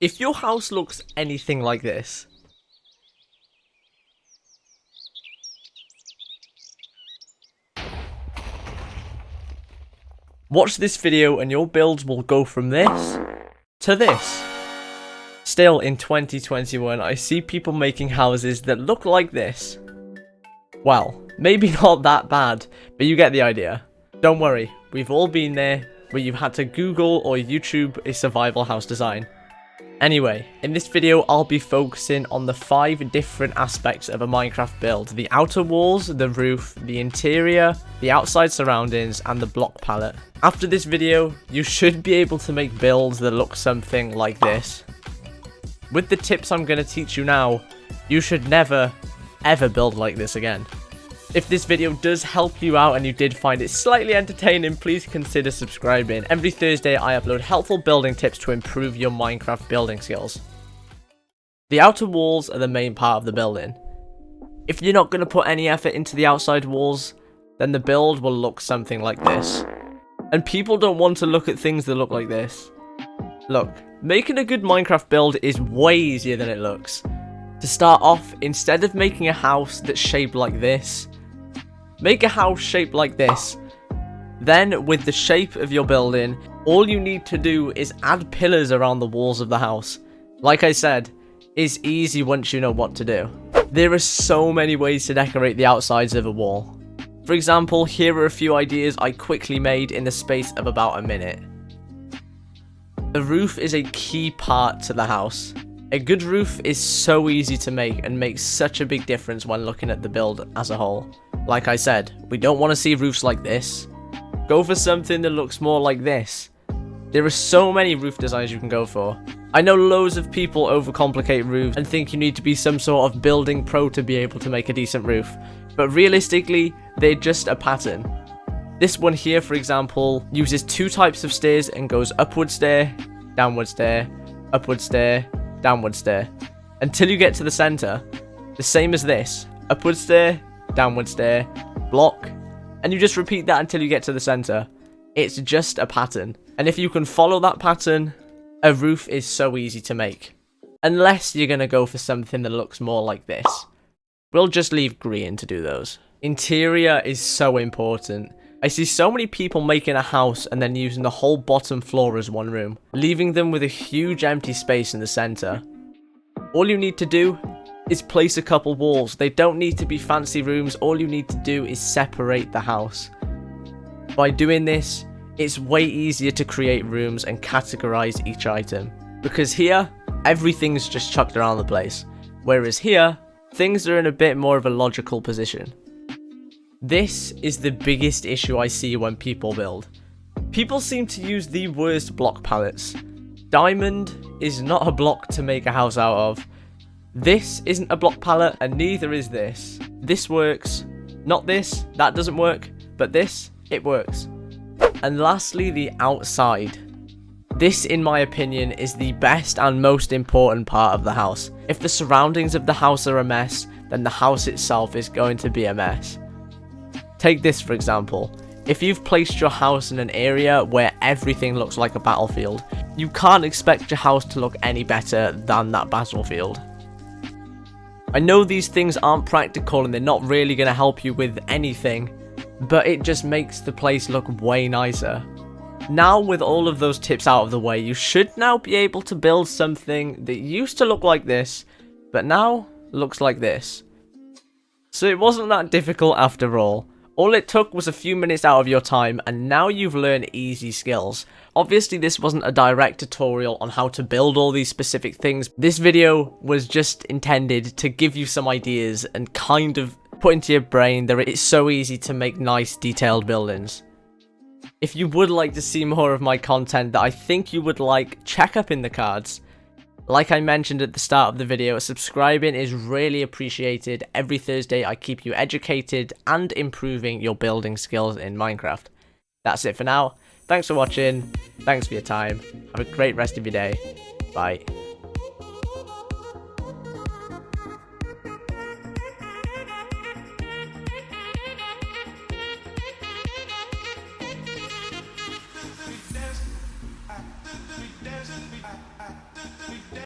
If your house looks anything like this, watch this video and your builds will go from this to this. Still in 2021, I see people making houses that look like this. Well, maybe not that bad, but you get the idea. Don't worry, we've all been there, where you've had to Google or YouTube a survival house design. Anyway, in this video I'll be focusing on the 5 different aspects of a Minecraft build: the outer walls, the roof, the interior, the outside surroundings, and the block palette. After this video, you should be able to make builds that look something like this. With the tips I'm going to teach you now, you should never, ever build like this again. If this video does help you out and you did find it slightly entertaining, please consider subscribing. Every Thursday I upload helpful building tips to improve your Minecraft building skills. The outer walls are the main part of the building. If you're not going to put any effort into the outside walls, then the build will look something like this. And people don't want to look at things that look like this. Look, making a good Minecraft build is way easier than it looks. To start off, instead of making a house that's shaped like this, make a house shaped like this. Then, with the shape of your building, all you need to do is add pillars around the walls of the house. Like I said, it's easy once you know what to do. There are so many ways to decorate the outsides of a wall. For example, here are a few ideas I quickly made in the space of about a minute. The roof is a key part to the house. A good roof is so easy to make and makes such a big difference when looking at the build as a whole. Like I said, we don't want to see roofs like this. Go for something that looks more like this. There are so many roof designs you can go for. I know loads of people overcomplicate roofs and think you need to be some sort of building pro to be able to make a decent roof. But realistically, they're just a pattern. This one here, for example, uses 2 types of stairs and goes upward stair, downward stair, upward stair, downward stair, until you get to the center. The same as this: upward stair, downward stair, block, and you just repeat that until you get to the center. It's just a pattern, and if you can follow that pattern, a roof is so easy to make. Unless you're gonna go for something that looks more like this. We'll just leave green to do those. Interior is so important. I see so many people making a house and then using the whole bottom floor as one room, leaving them with a huge empty space in the center. All you need to do is place a couple walls. They don't need to be fancy rooms. All you need to do is separate the house. By doing this, it's way easier to create rooms and categorize each item. Because here, everything's just chucked around the place. Whereas here, things are in a bit more of a logical position. This is the biggest issue I see when people build. People seem to use the worst block palettes. Diamond is not a block to make a house out of. This isn't a block palette, and neither is this. This works. Not this, that doesn't work. But this, it works. And lastly, the outside. This, in my opinion, is the best and most important part of the house. If the surroundings of the house are a mess, then the house itself is going to be a mess. Take this for example. If you've placed your house in an area where everything looks like a battlefield, you can't expect your house to look any better than that battlefield. I know these things aren't practical and they're not really going to help you with anything, but it just makes the place look way nicer. Now, with all of those tips out of the way, you should now be able to build something that used to look like this, but now looks like this. So it wasn't that difficult after all. All it took was a few minutes out of your time, and now you've learned easy skills. Obviously, this wasn't a direct tutorial on how to build all these specific things. This video was just intended to give you some ideas and kind of put into your brain that it's so easy to make nice, detailed buildings. If you would like to see more of my content that I think you would like, check up in the cards. Like I mentioned at the start of the video, subscribing is really appreciated. Every Thursday I keep you educated and improving your building skills in Minecraft. That's it for now. Thanks for watching. Thanks for your time. Have a great rest of your day. Bye.